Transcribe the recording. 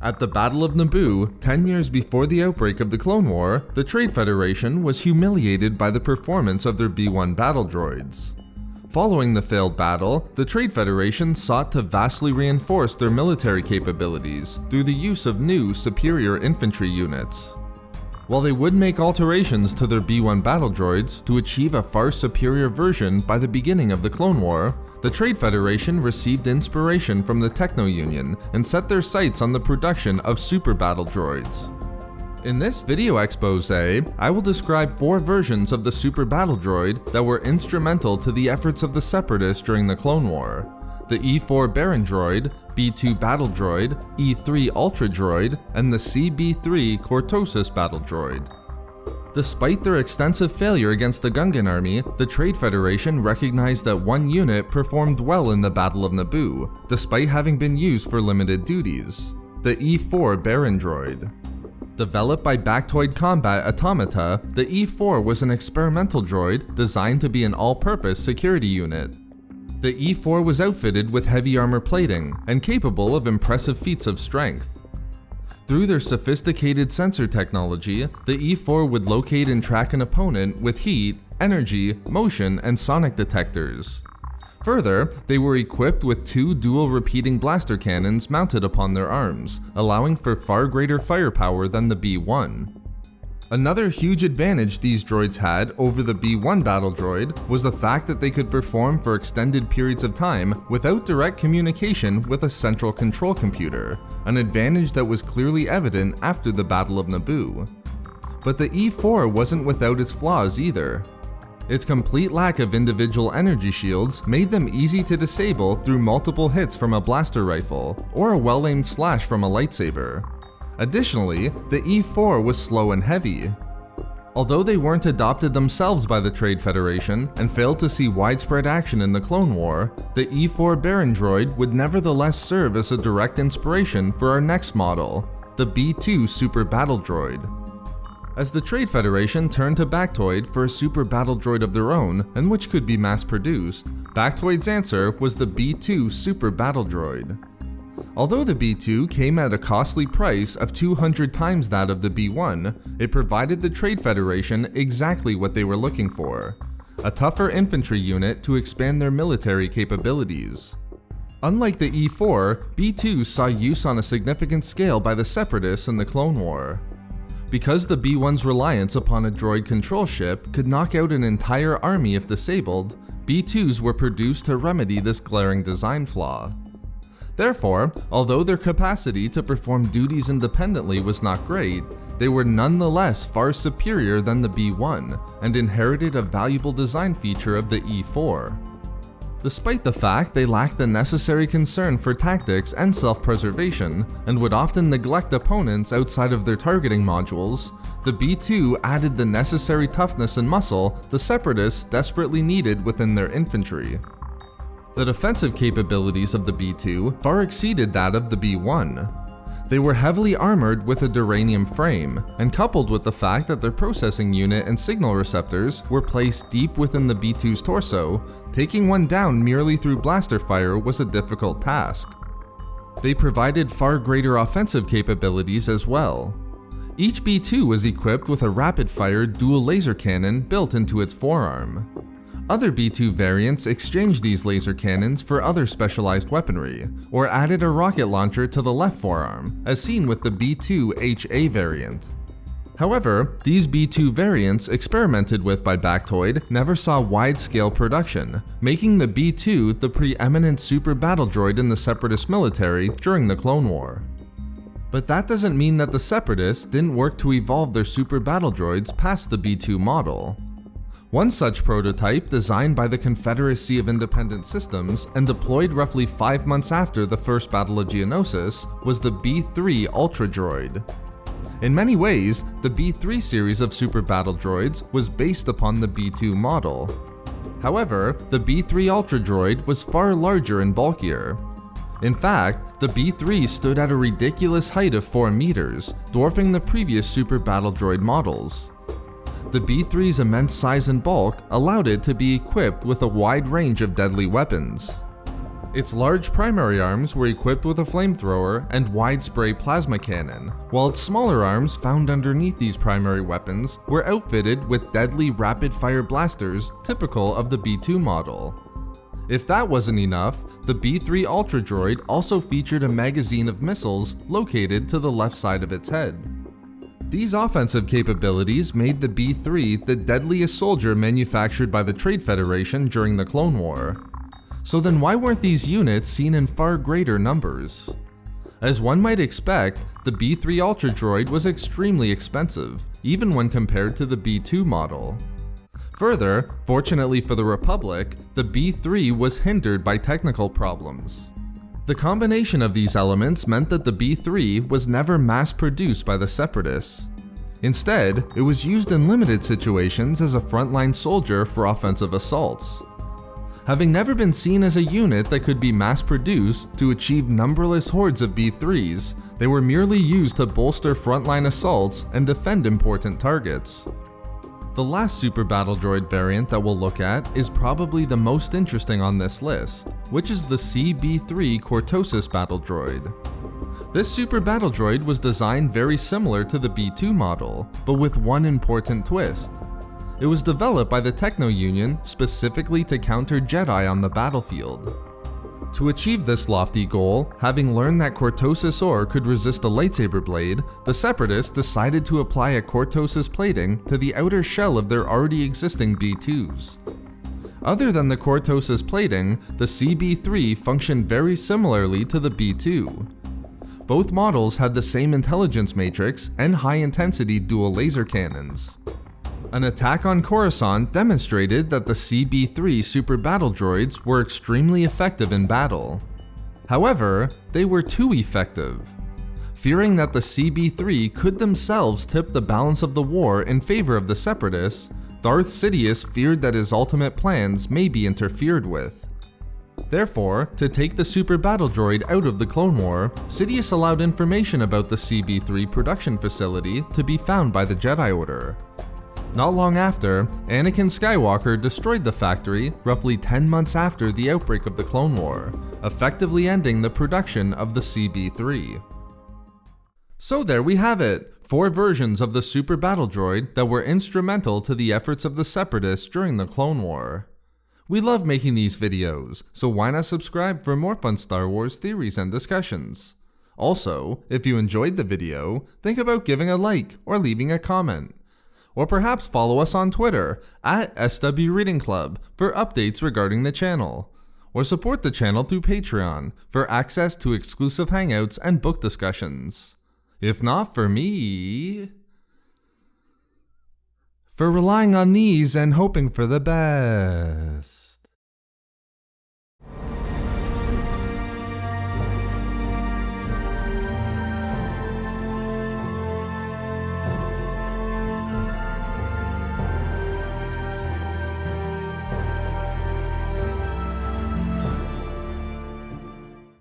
At the Battle of Naboo, 10 years before the outbreak of the Clone War, the Trade Federation was humiliated by the performance of their B1 battle droids. Following the failed battle, the Trade Federation sought to vastly reinforce their military capabilities through the use of new, superior infantry units. While they would make alterations to their B1 battle droids to achieve a far superior version by the beginning of the Clone War, the Trade Federation received inspiration from the Techno Union and set their sights on the production of Super Battle Droids. In this video expose, I will describe 4 versions of the Super Battle Droid that were instrumental to the efforts of the Separatists during the Clone War: the E4 Baron Droid, B2 Battle Droid, E3 Ultra Droid, and the C-B3 Cortosis Battle Droid. Despite their extensive failure against the Gungan army, the Trade Federation recognized that one unit performed well in the Battle of Naboo, despite having been used for limited duties: the E4 Baron Droid. Developed by Bactoid Combat Automata, the E4 was an experimental droid designed to be an all-purpose security unit. The E4 was outfitted with heavy armor plating and capable of impressive feats of strength. Through their sophisticated sensor technology, the E4 would locate and track an opponent with heat, energy, motion, and sonic detectors. Further, they were equipped with 2 dual repeating blaster cannons mounted upon their arms, allowing for far greater firepower than the B1. Another huge advantage these droids had over the B1 battle droid was the fact that they could perform for extended periods of time without direct communication with a central control computer, an advantage that was clearly evident after the Battle of Naboo. But the E4 wasn't without its flaws either. Its complete lack of individual energy shields made them easy to disable through multiple hits from a blaster rifle, or a well-aimed slash from a lightsaber. Additionally, the E4 was slow and heavy. Although they weren't adopted themselves by the Trade Federation and failed to see widespread action in the Clone War, the E4 Baron Droid would nevertheless serve as a direct inspiration for our next model, the B2 Super Battle Droid. As the Trade Federation turned to Bactoid for a Super Battle Droid of their own and which could be mass-produced, Bactoid's answer was the B2 Super Battle Droid. Although the B2 came at a costly price of 200 times that of the B1, it provided the Trade Federation exactly what they were looking for: a tougher infantry unit to expand their military capabilities. Unlike the E4, B2 saw use on a significant scale by the Separatists in the Clone War. Because the B1's reliance upon a droid control ship could knock out an entire army if disabled, B2s were produced to remedy this glaring design flaw. Therefore, although their capacity to perform duties independently was not great, they were nonetheless far superior than the B1 and inherited a valuable design feature of the E4. Despite the fact they lacked the necessary concern for tactics and self-preservation and would often neglect opponents outside of their targeting modules, the B2 added the necessary toughness and muscle the Separatists desperately needed within their infantry. The defensive capabilities of the B2 far exceeded that of the B1. They were heavily armored with a duranium frame, and coupled with the fact that their processing unit and signal receptors were placed deep within the B2's torso, taking one down merely through blaster fire was a difficult task. They provided far greater offensive capabilities as well. Each B2 was equipped with a rapid-fire dual laser cannon built into its forearm. Other B2 variants exchanged these laser cannons for other specialized weaponry, or added a rocket launcher to the left forearm, as seen with the B2HA variant. However, these B2 variants experimented with by Bactoid never saw wide-scale production, making the B2 the preeminent super battle droid in the Separatist military during the Clone War. But that doesn't mean that the Separatists didn't work to evolve their super battle droids past the B2 model. One such prototype, designed by the Confederacy of Independent Systems and deployed roughly 5 months after the First Battle of Geonosis, was the B3 Ultra Droid. In many ways, the B3 series of Super Battle Droids was based upon the B2 model. However, the B3 Ultra Droid was far larger and bulkier. In fact, the B3 stood at a ridiculous height of 4 meters, dwarfing the previous Super Battle Droid models. The B3's immense size and bulk allowed it to be equipped with a wide range of deadly weapons. Its large primary arms were equipped with a flamethrower and wide spray plasma cannon, while its smaller arms found underneath these primary weapons were outfitted with deadly rapid-fire blasters typical of the B2 model. If that wasn't enough, the B3 Ultra Droid also featured a magazine of missiles located to the left side of its head. These offensive capabilities made the B3 the deadliest soldier manufactured by the Trade Federation during the Clone War. So then why weren't these units seen in far greater numbers? As one might expect, the B3 Ultra Droid was extremely expensive, even when compared to the B2 model. Further, fortunately for the Republic, the B3 was hindered by technical problems. The combination of these elements meant that the B3 was never mass-produced by the Separatists. Instead, it was used in limited situations as a frontline soldier for offensive assaults. Having never been seen as a unit that could be mass-produced to achieve numberless hordes of B3s, they were merely used to bolster frontline assaults and defend important targets. The last Super Battle Droid variant that we'll look at is probably the most interesting on this list, which is the C-B3 Cortosis Battle Droid. This Super Battle Droid was designed very similar to the B2 model, but with one important twist. It was developed by the Techno Union specifically to counter Jedi on the battlefield. To achieve this lofty goal, having learned that Cortosis ore could resist a lightsaber blade, the Separatists decided to apply a Cortosis plating to the outer shell of their already existing B2s. Other than the Cortosis plating, the C-B3 functioned very similarly to the B2. Both models had the same intelligence matrix and high-intensity dual laser cannons. An attack on Coruscant demonstrated that the C-B3 Super Battle Droids were extremely effective in battle. However, they were too effective. Fearing that the C-B3 could themselves tip the balance of the war in favor of the Separatists, Darth Sidious feared that his ultimate plans may be interfered with. Therefore, to take the Super Battle Droid out of the Clone War, Sidious allowed information about the C-B3 production facility to be found by the Jedi Order. Not long after, Anakin Skywalker destroyed the factory roughly 10 months after the outbreak of the Clone War, effectively ending the production of the C-B3. So there we have it, 4 versions of the Super Battle Droid that were instrumental to the efforts of the Separatists during the Clone War. We love making these videos, so why not subscribe for more fun Star Wars theories and discussions? Also, if you enjoyed the video, think about giving a like or leaving a comment. Or perhaps follow us on Twitter at SW Reading Club for updates regarding the channel. Or support the channel through Patreon for access to exclusive hangouts and book discussions. If not for me, for relying on these and hoping for the best.